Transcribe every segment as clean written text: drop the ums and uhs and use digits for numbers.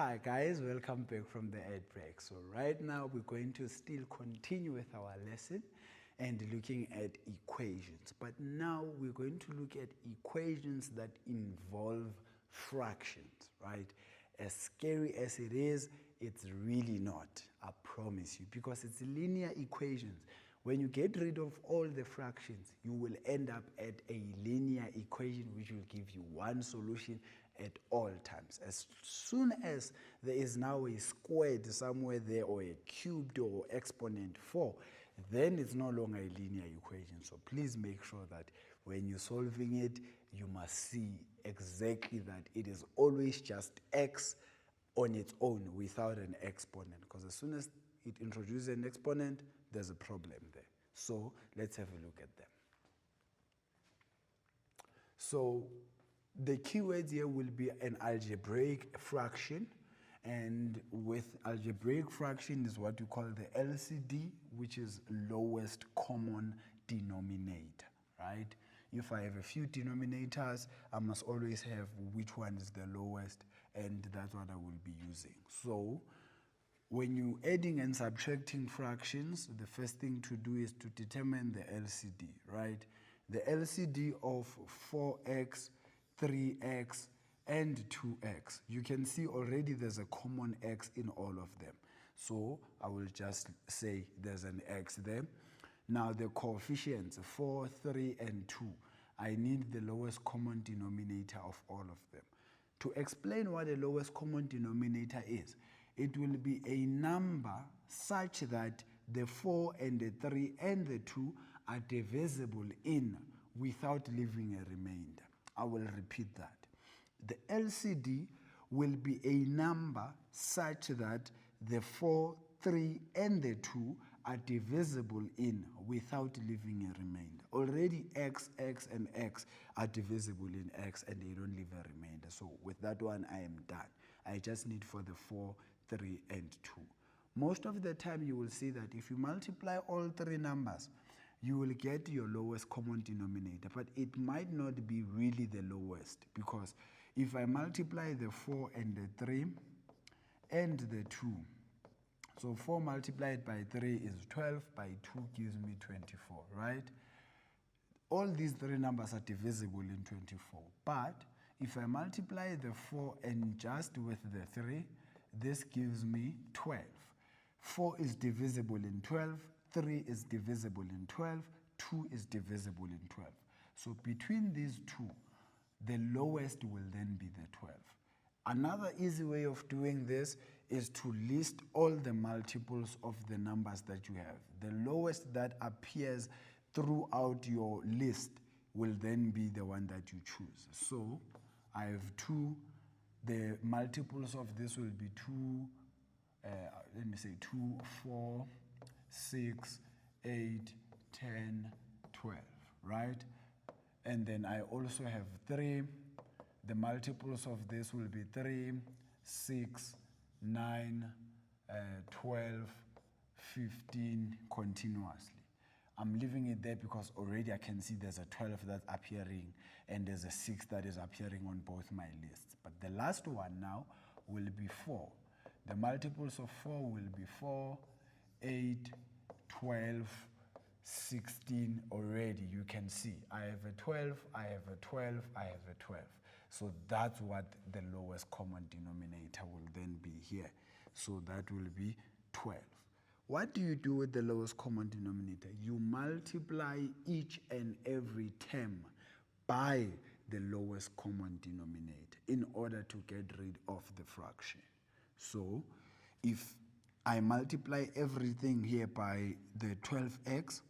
Hi guys, welcome back from the ad break. So right now we're going to still continue with our lesson and looking at equations. But now we're going to look at equations that involve fractions, right? As scary as it is, it's really not, I promise you, because it's linear equations. When you get rid of all the fractions, you will end up at a linear equation which will give you one solution at all times. As soon as there is now a squared somewhere there, or a cubed or exponent 4, then it's no longer a linear equation. So please make sure that when you're solving it, you must see exactly that it is always just x on its own without an exponent, because as soon as it introduces an exponent, there's a problem there. So let's have a look at them. So the keywords here will be an algebraic fraction, and with algebraic fraction is what you call the LCD, which is lowest common denominator, right? If I have a few denominators, I must always have which one is the lowest, and that's what I will be using. So when you're adding and subtracting fractions, the first thing to do is to determine the LCD, right? The LCD of 4x, 3x, and 2x. You can see already there's a common x in all of them. So I will just say there's an x there. Now the coefficients, 4, 3, and 2. I need the lowest common denominator of all of them. To explain what the lowest common denominator is, it will be a number such that the 4 and the 3 and the 2 are divisible in without leaving a remainder. I will repeat that. The LCD will be a number such that the 4, 3, and the 2 are divisible in without leaving a remainder. Already x, x, and x are divisible in x, and they don't leave a remainder. So with that one, I am done. I just need for the 4, 3, and 2. Most of the time, you will see that if you multiply all three numbers, you will get your lowest common denominator, but it might not be really the lowest, because if I multiply the 4 and the 3 and the 2, so 4 multiplied by 3 is 12, by 2 gives me 24, right? All these three numbers are divisible in 24, but if I multiply the 4 and just with the 3, this gives me 12. 4 is divisible in 12, 3 is divisible in 12, 2 is divisible in 12. So between these two, the lowest will then be the 12. Another easy way of doing this is to list all the multiples of the numbers that you have. The lowest that appears throughout your list will then be the one that you choose. So I have 2. The multiples of this will be 2, let me say 2, 4, 6, 8, 10, 12, right? And then I also have 3. The multiples of this will be 3, 6, 9, 12, 15 continuously. I'm leaving it there because already I can see there's a 12 that's appearing and there's a 6 that is appearing on both my lists. But the last one now will be 4. The multiples of 4 will be 4, 8, 12, 16 already. You can see I have a 12, I have a 12, I have a 12. So that's what the lowest common denominator will then be here. So that will be 12. What do you do with the lowest common denominator? You multiply each and every term by the lowest common denominator in order to get rid of the fraction. So if I multiply everything here by the 12x,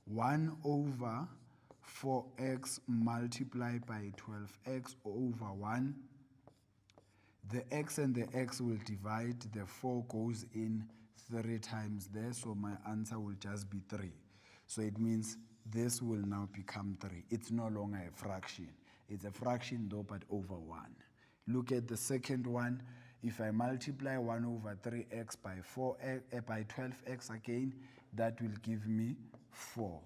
1 over 4x multiplied by 12x over 1, the x and the x will divide, the 4 goes in 3 times there, so my answer will just be 3. So it means this will now become 3. It's no longer a fraction. It's a fraction though, but over 1. Look at the second one. If I multiply 1 over 3x by by 12x again, that will give me 4.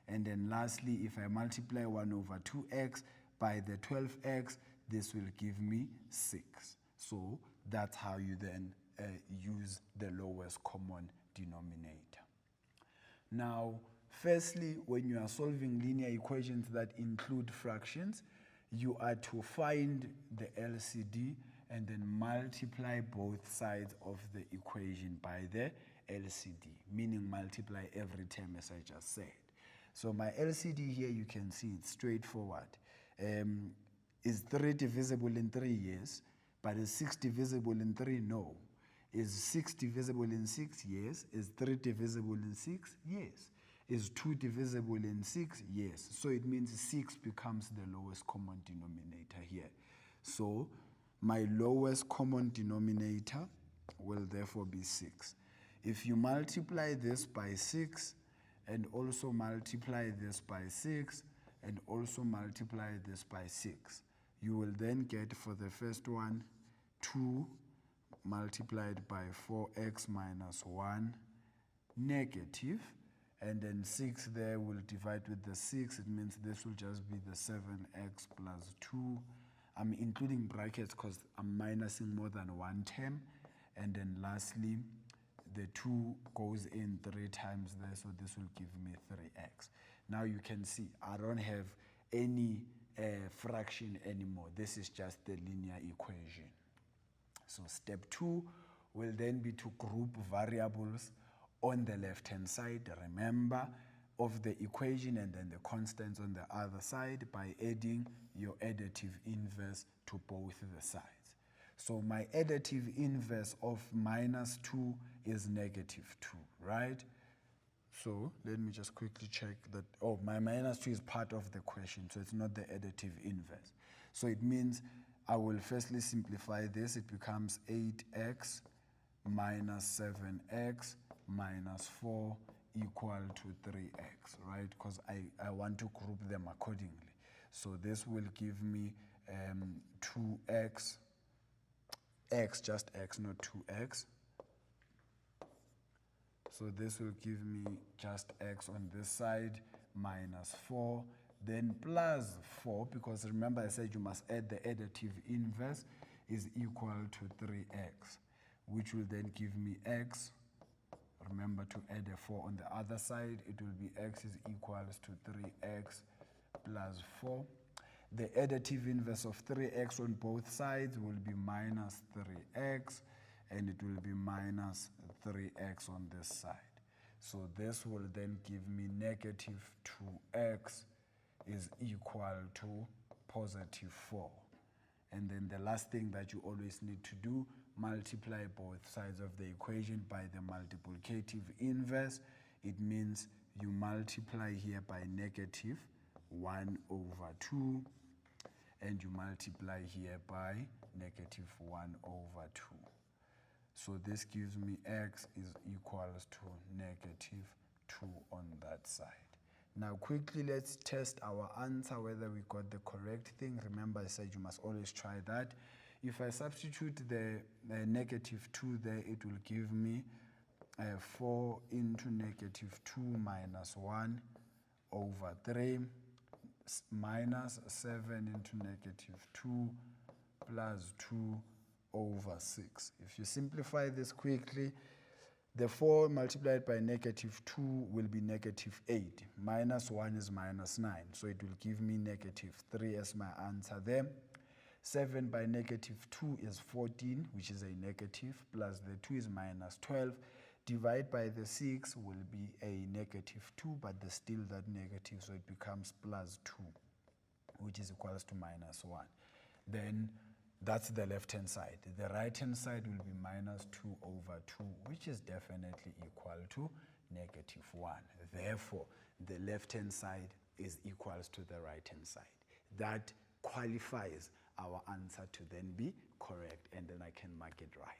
And then lastly, if I multiply 1 over 2x by the 12x, this will give me 6. So that's how you then use the lowest common denominator. Now, firstly, when you are solving linear equations that include fractions, you are to find the LCD and then multiply both sides of the equation by the LCD, meaning multiply every term as I just said. So my LCD here, you can see it's straightforward. Is 3 divisible in 3? Yes. But is 6 divisible in 3? No. Is 6 divisible in 6? Yes. Is 3 divisible in 6? Yes. Is 2 divisible in 6? Yes. So it means 6 becomes the lowest common denominator here. So my lowest common denominator will therefore be 6. If you multiply this by 6 and also multiply this by 6 and also multiply this by 6, you will then get for the first one 2 multiplied by 4x minus 1 negative, and then 6 there will divide with the 6. It means this will just be the 7x plus 2. I'm including brackets because I'm minusing more than one term. And then lastly, the 2 goes in 3 times there, so this will give me 3x. Now you can see I don't have any fraction anymore. This is just the linear equation. So step 2 will then be to group variables on the left-hand side, remember, of the equation, and then the constants on the other side by adding your additive inverse to both the sides. So my additive inverse of minus 2 is negative 2, right? So let me just quickly check that. Oh, my minus 2 is part of the question, so it's not the additive inverse. So it means I will firstly simplify this. It becomes 8x minus 7x minus 4 equal to 3x, right? Because I want to group them accordingly. So this will give me 2x, x, just x, not 2x. So this will give me just x on this side minus 4, then plus 4, because remember I said you must add the additive inverse, is equal to 3x, which will then give me x. Remember to add a 4 on the other side. It will be x is equals to 3x plus 4. The additive inverse of 3x on both sides will be minus 3x, and it will be minus 3x on this side. So this will then give me negative 2x is equal to positive 4. And then the last thing that you always need to do, multiply both sides of the equation by the multiplicative inverse. It means you multiply here by negative 1 over 2, and you multiply here by negative 1 over 2. So this gives me x is equals to negative 2 on that side. Now quickly let's test our answer whether we got the correct thing. Remember I said you must always try that. If I substitute the negative 2 there, it will give me 4 into negative 2 minus 1 over 3 minus 7 into negative 2 plus 2 over 6. If you simplify this quickly, the 4 multiplied by negative 2 will be negative 8. Minus 1 is minus 9. So it will give me negative 3 as my answer there. 7 by negative 2 is 14, which is a negative, plus the 2 is minus 12. Divide by the 6 will be a negative 2, but there's still that negative, so it becomes plus 2, which is equals to minus 1. Then that's the left-hand side. The right-hand side will be minus 2 over 2, which is definitely equal to negative 1. Therefore, the left-hand side is equals to the right-hand side. That qualifies our answer to then be correct, and then I can mark it right.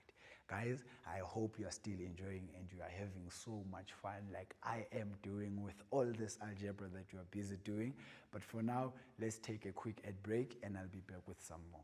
Guys, I hope you are still enjoying and you are having so much fun like I am doing with all this algebra that you are busy doing. But for now, let's take a quick ad break and I'll be back with some more.